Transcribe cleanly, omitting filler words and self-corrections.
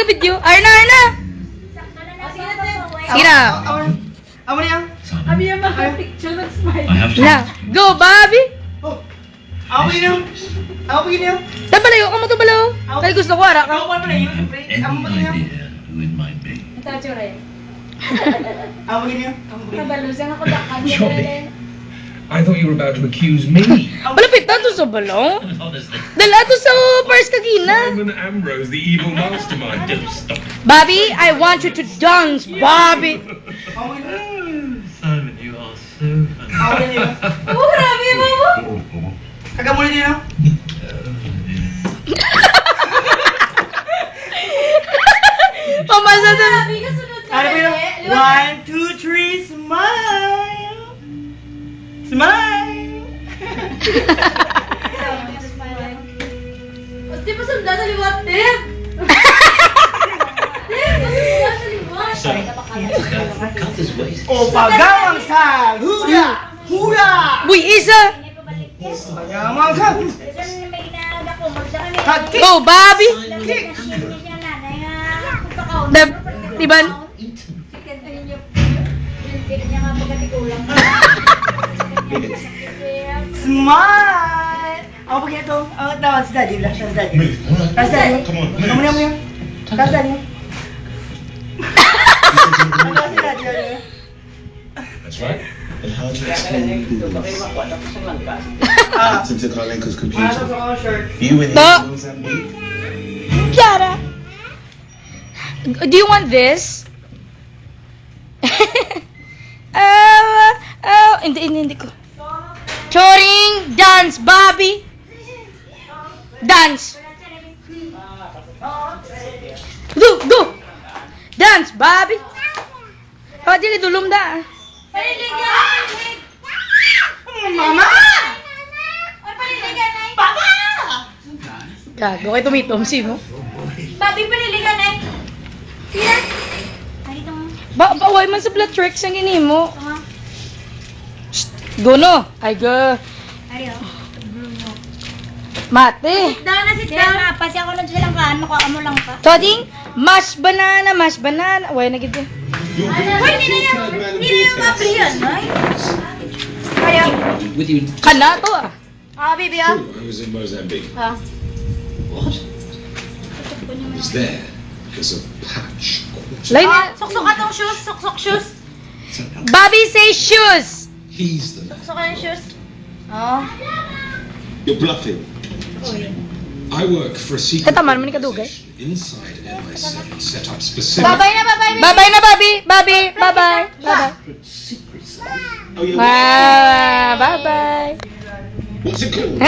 video. Arna! Sige na. Amo niya. Abi yung mga picture ng smile. Na. Go, Bobby! Amo niya. Amo niya. Tabalayo, amo tabalayo. Kaya gusto ko, ara Amo ka. pa rin. Amo pa niya. Who it might be. Ito, tsura yun. Amo niya. Kabalusan ako dakan. I thought you were about to accuse me. Malapit na to sa balong. Honestly. Dala to sa first kagina. Simon Ambrose, the evil mastermind. Don't stop. Bobby, I want you to dance, Bobby. Amo niya. Simon, you are so funny. Amo niya. Oh, grabe mo! Kagamuli niya. Pamasa na. Grabe ka sunod ka. Ano ba yun? 1, 2, 3, smile! Smile! Di ba sunda sa liwat, Tim? Tim, sunda sa liwat. So, cut his waist. O pagamang sa hula! Hula! Buy isa. Pagamang sa hagkik! Go, Bobby. Kick! Diban? Smile! Ako pag ito, ang tawag si Daddy lang siya si Daddy. Kasi Daddy. Come on, move. Amo niya. Kasi Daddy. Ano si Daddy? That's right. And how do you explain Ah. into Carlenko's Ano computer? sa shirt? You and Ta- him Mozambique? Kiara. Do you want this? Hindi ko. Choring, dance, Bobby. Dance. Go. Dance, Bobby. Oh, di ka dulom da. Mama! Papa! Gago kay tumitom si mo. Babi, paniligan ay. Sira. Ay, ito mo. Baway man sa blood tricks ang gini mo. Ito nga. Go no. Ay go. Ay, oh. Mate. Sit down na, sit down. Pasi ako lang silang kaan. Amo lang ka. Toding, mash banana. Way na gito. Hoy, hindi na yan. Hindi na yung mapri yan, ay. Kaya. With you. Kana to ah. Ah, baby, ah. I was in Mozambique. Ah. What? I was there because of Patch. Line Ah, na. suksok ka tong shoes. Suksok shoes. Bobby say shoes. He's the man. Suksok ka yung shoes. Oh. You're bluffing. I work for a secret Kata man, man ka dugay. organization inside MI7 set up specific Babay na, babay. Bye-bye na, Bobby. Bye-bye. secrets. Oh, yeah. Bye-bye. What's it called?